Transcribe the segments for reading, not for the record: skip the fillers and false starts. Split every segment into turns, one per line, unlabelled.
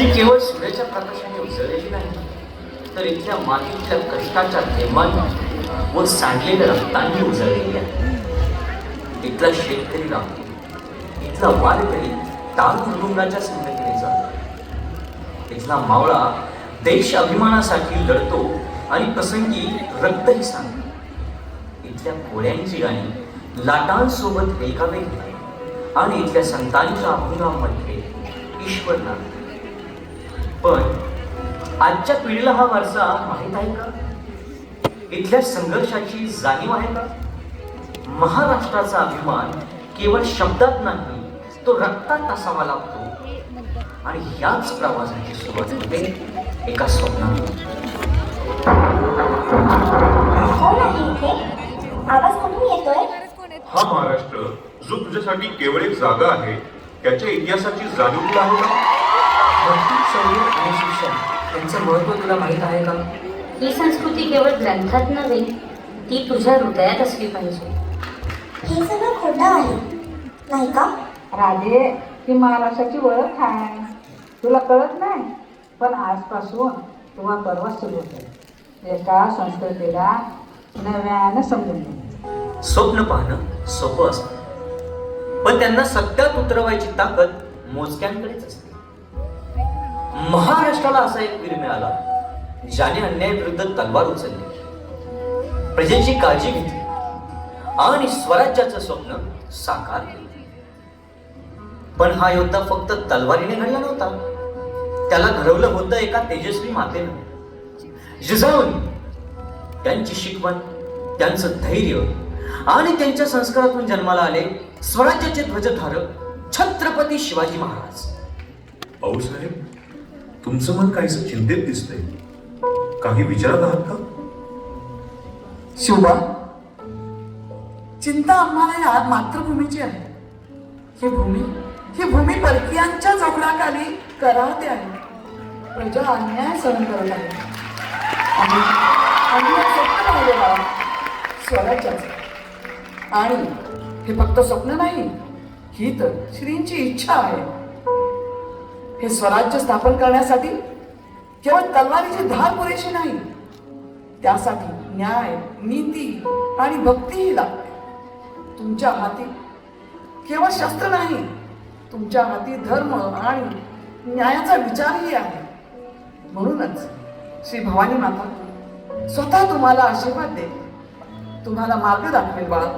ती केवळ सूर्याच्या प्रकाशाने उजळलेली नाही, तर इथल्या मातीतल्या कष्टाच्या थेंबांनी व सांडलेल्या रक्तांनी उजळलेली आहे. इथला शेतकरी राहतो, इथला वारकरी ताल मृदुंगाच्या संगतीने जातो, इथला मावळा देश अभिमानासाठी लढतो आणि प्रसंगी रक्तही सांगतो. इथल्या कोळ्यांची गाणी लाटांसोबत ऐकावे घेतात आणि इथल्या संतांच्या अभंगामध्ये ईश्वर नांदतो. पण आजच्या पिढीला हा वारसा माहीत आहे का? इथल्या संघर्षाची जाणीव आहे का? महाराष्ट्राचा अभिमान केवळ शब्दात नाही, तो रक्तात असावा लागतो. आणि ह्याच प्रवासाची सुरुवात होते एका स्वप्नातून.
आवाज कुठून येतोय?
हा महाराष्ट्र जो तुझ्यासाठी केवळ एक जागा आहे, त्याच्या इतिहासाची जाणीव तुला आहे का?
भक्ती, संगीत आणि शिक्षण यांचं महत्त्व तुला माहीत आहे का?
ही संस्कृती केवळ ग्रंथात नव्हे, ती तुझ्या हृदयात असली पाहिजे.
हे सगळं खोटं आहे, नाही का?
राजे, ही महाराष्ट्राची ओळख आहे, तुला कळत नाही. पण आजपासून तुम्हा परवा सुरू होते एका संस्कृतीला नव्यानं समजून घे.
स्वप्न पाहणं सोपं असतं, पण त्यांना सत्यात उतरवायची ताकद मोजक्यांकडेच असते. महाराष्ट्राला असा एक वीर मिळाला ज्याने अन्यायाविरुद्ध तलवार उचलली, प्रजेची काळजी घेतली आणि स्वराज्याचं स्वप्न साकार केलं. पण हा योद्धा फक्त तलवारीने घडला नव्हता, त्याला घडवलं होतं एका तेजस्वी मातेनं, जिजाऊंनी. त्यांची शिकवण, त्यांचं धैर्य आणि त्यांच्या संस्कारातून जन्माला आले स्वराज्याचे ध्वजधारक छत्रपती शिवाजी महाराज.
भाऊसाहेब, तुमचं मन काहीसं चिंतेत दिसतंय. काही विचारत आहात का?
शिवबा, चिंता आम्हाला या मातृभूमीची आहे. ही भूमी परकीयांच्या जोखडाखाली करावते आहे. प्रजा अन्याय सहन करत आहे. आम्ही एक स्वप्न पाहिले बाळा, स्वराज्याचं. आणि हे फक्त स्वप्न नाही, ही तर श्रींची इच्छा आहे. हे स्वराज्य स्थापन करण्यासाठी केवळ तलवारीची धार पुरेशी नाही, त्यासाठी न्याय, नीती आणि भक्तीही लागते. तुमच्या हाती केवळ शस्त्र नाही, तुमच्या हाती धर्म आणि न्यायाचा विचारही आहे. म्हणूनच श्री भवानी माता स्वतः तुम्हाला आशीर्वाद दे, तुम्हाला मार्ग दाखवेल बाळा.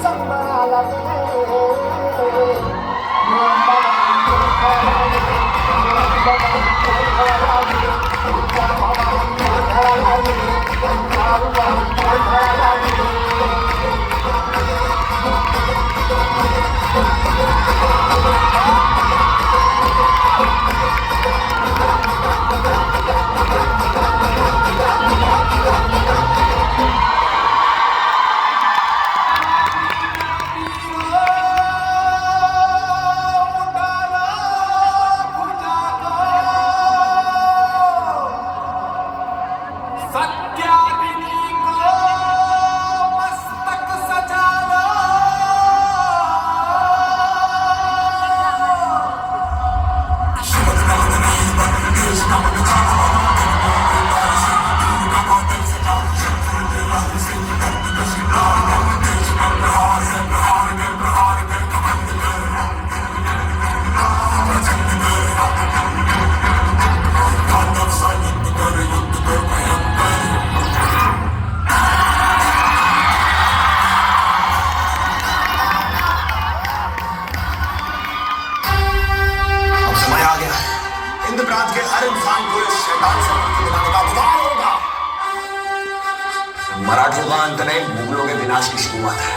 संभाळा
इंद्रराज के हर इंसान को इस शैतान से मुक्ति दिलाने का अवतार होगा। मराठों का अंत नहीं, मुगलों के विनाश की शुरुआत है।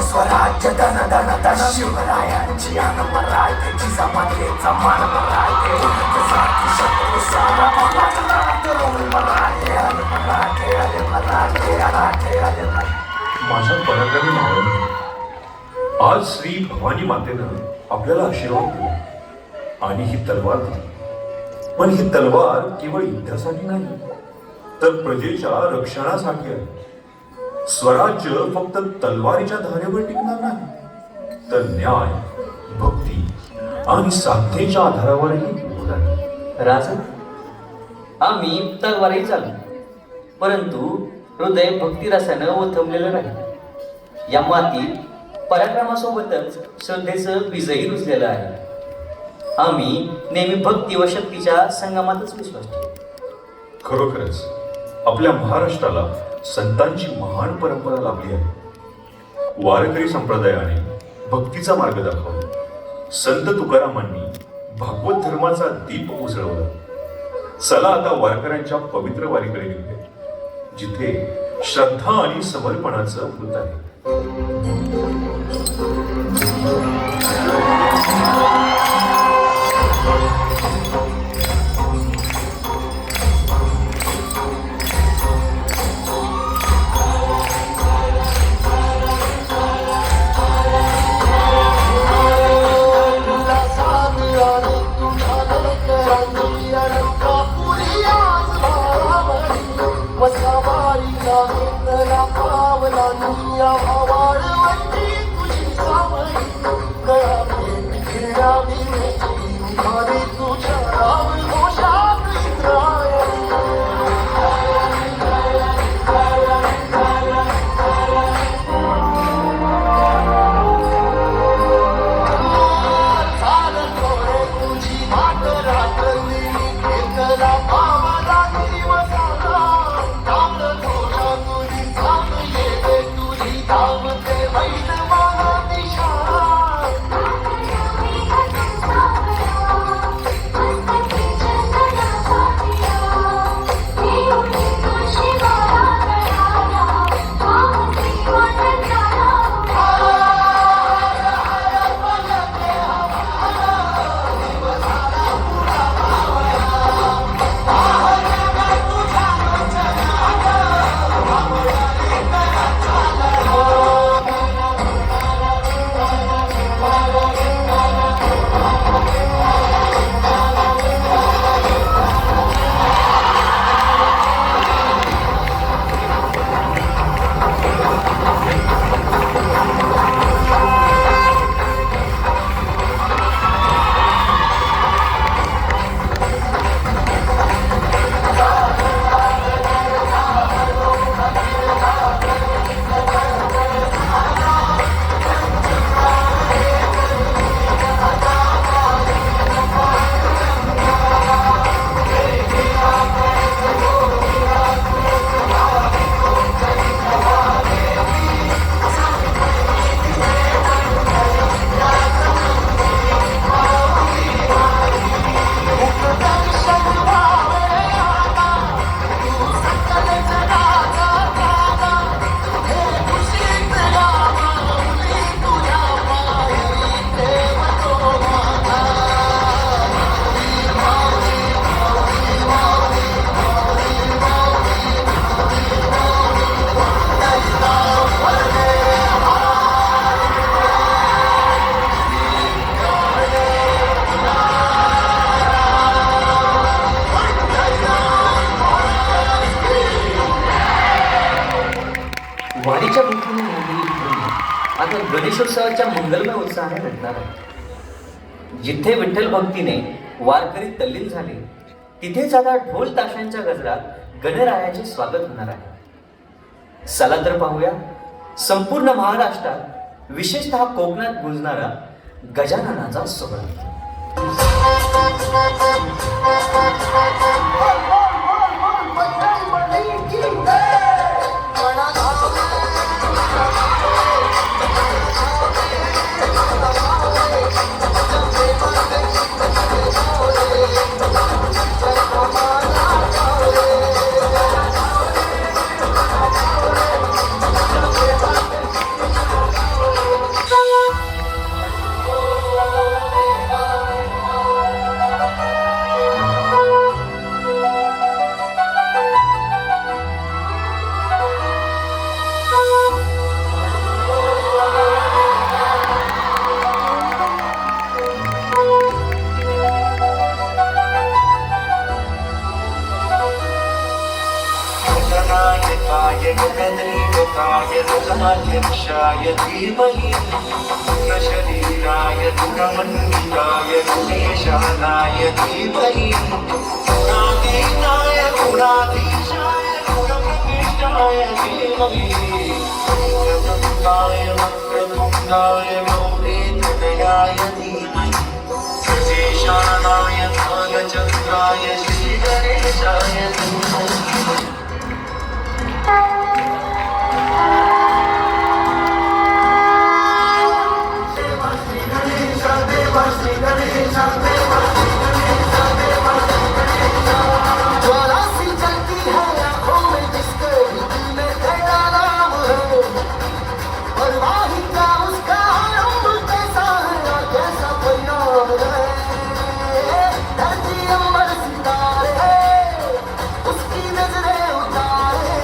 स्वराज्य धन धन धन शिवरायांची अन मराठीची जमातीचा मान मराठे सारखी शत्रू सारा मराठे आले मराठे आले मराठे मराठे आले
माझ्या पराक्रमी भावांनो, आज श्री भवानी मातेनं आपल्याला आशीर्वाद दिला आणि ही तलवार दिली. पण ही तलवार केवळ युद्धासाठी नाही, तर प्रजेच्या रक्षणासाठी आहे. स्वराज्य फक्त तलवारीच्या धारेवर टिकणार नाही, तर न्याय, भक्ती आणि साधनेच्या आधारावरही उभं राहील.
राजा, आम्ही तलवारी चालू, परंतु हृदय भक्तिरसानं ओथंबलेलं नाही. या मातीत पराक्रमासोबतच श्रद्धेचं बीजही रुजलेलं आहे. आम्ही नेहमी भक्ती व शक्तीच्या संगमातच विश्वास ठेवतो.
खरोखरच आपल्या महाराष्ट्राला संतांची महान परंपरा लाभली आहे. वारकरी संप्रदायाने भक्तीचा मार्ग दाखवला. संत तुकारामांनी भागवत धर्माचा दीप उजळवला. चला आता वारकऱ्यांच्या पवित्र वारीकडे निघूया, जिथे श्रद्धा आणि समर्पणाचं अमृत आहे.
तुझी
गणेशोत्सवाच्या मंगलमय उत्साहाने भेटणार आहे. जिथे विठ्ठल भक्तीने वारकरी तल्लीन झाले तिथेच आता ढोल ताशांच्या गजरात गणरायाचे स्वागत होणार आहे. चला तर पाहूया संपूर्ण महाराष्ट्रात विशेषतः कोकणात गुंजणारा गजाननाचा सोहळा.
गणनायकाय लोकाध्यक्षाय धीमहि शरीराय गुणमण्डिताय गुणेशानाय धीमहि गुणातीताय गुणाधीशाय गुणप्रविष्टाय धीमहि वक्रतुण्डाय वक्रतुण्डाय गौरीतनयाय धीमहि गजेशानाय भागचक्राय श्रीगणेशाय धीमहि.
ज्वाला सी जलती है आंखों में जिसके दिल में तेरा नाम है, परवाही का उसका रंग कैसा है और कैसा परिणाम है. धरती अंबर सितारे उसकी नजरें उतारे,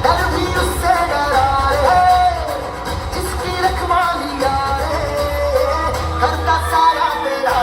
डर भी उससे डराए जिसकी रखवाली यारे, करता सारा तेरा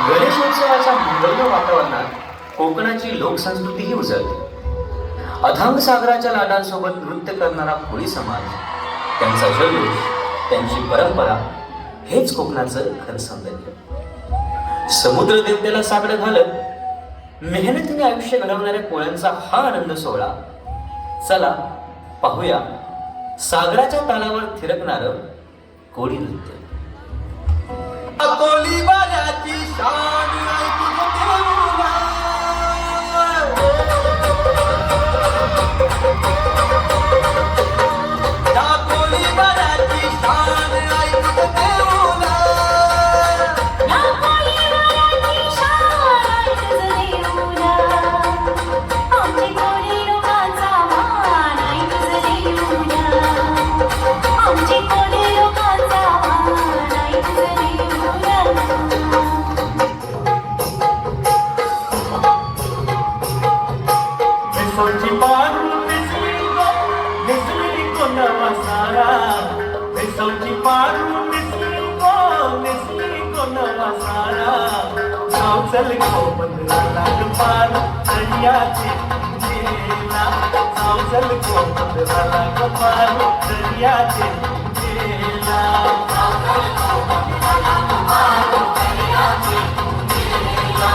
गणेशोत्सवाच्या मंगलमय वातावरणात कोकणाची लोकसंस्कृतीही उजळते. अथांग सागराच्या लाटांसोबत नृत्य करणारा कोळी समाज, त्यांचा जल्लोष, त्यांची परंपरा हेच कोकणाचं खरं सौंदर्य. समुद्र देवतेला साकडं घालत मेहनतीने आयुष्य घडवणाऱ्या कोळ्यांचा हा आनंद सोहळा. चला पाहूया सागराच्या तालावर थिरकणारं कोळी नृत्य.
कोली बाजाची शान ऐकून देऊला, या कोली बाजाची शान ऐकून देऊला,
या कोळीवाड्याची शान ऐकून देऊला, आमची कोळी लोकांचा मान ऐकून देऊला, आमची कोळी लोकांचा मान ऐकून देऊला.
मिसळची पारू मिसळी को नवा सारा, मिसळची पारू मिसळी को नवा सारा, गाव चल गो पंधराला पार दर्याचे गेला, गाव चल गो पंधराला पार दर्याचे गेला, गाव चल गो पंधराला पार दर्याचे गेला,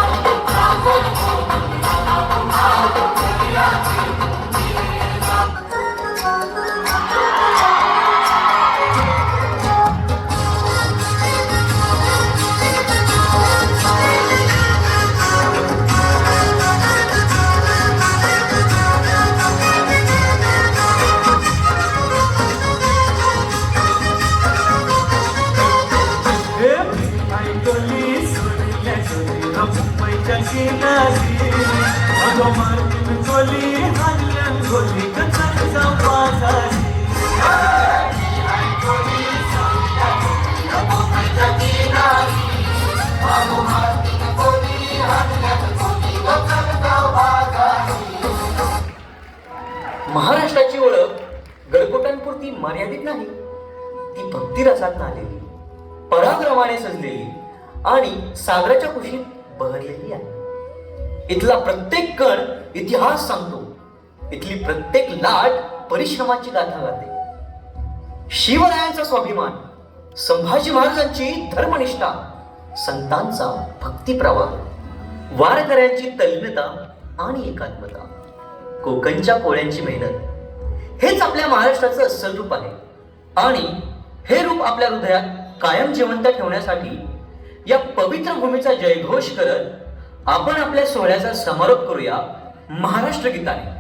गाव चल गो पंधराला पार दर्याचे गेला. मुंबईच्या किनारी अगं मार्केट गोली हल्ल्यान गोली कचरचा बाजारी
महाराष्ट्राची ओळख गडकोटांपुरती मर्यादित नाही, ती भक्तिरसात आलेली, पराक्रमाने सजलेली आणि सागराच्या कुशीत बहरलेली आहे. इथला प्रत्येक कण इतिहास सांगतो, इथली प्रत्येक लाट परिश्रमाची गाथा गाते. शिवरायांचा स्वाभिमान, संभाजी महाराजांची धर्मनिष्ठा, संतांचा भक्तिप्रवाह, वारकऱ्यांची तल्लीनता आणि एकात्मता, कोकणच्या कोळ्यांची मेहनत, हेच आपल्या महाराष्ट्राचं अस्सल रूप आहे. आणि हे रूप आपल्या हृदयात कायम जिवंत ठेवण्यासाठी या पवित्र भूमीचा जयघोष करत आपण आपल्या सोहळ्याचा समारोप करूया महाराष्ट्र गीताने.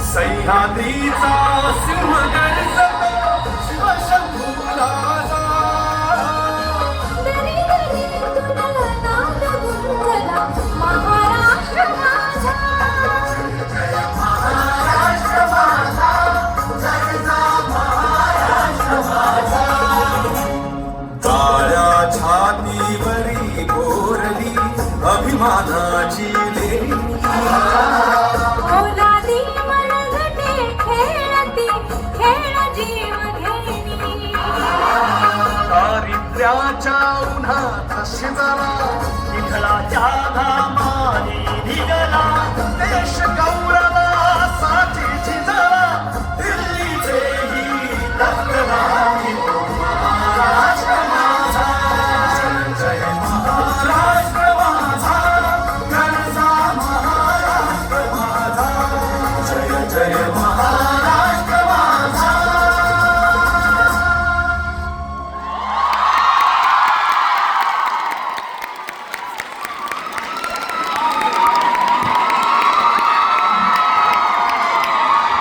सह्याद्रीचा सिंहगड शिवशंभूला
महाराष्ट्र माझा,
महाराष्ट्र माझा, जगचा महाराष्ट्र माझा. काळ्या छातीवरी कोरली अभिमानाची लेणी
ओलादी मनगटे खेळती खेळ जीव घेणी.
दारिद्र्याच्या उन्हात शिजला विठ्ठलाच्या घामाने निघाला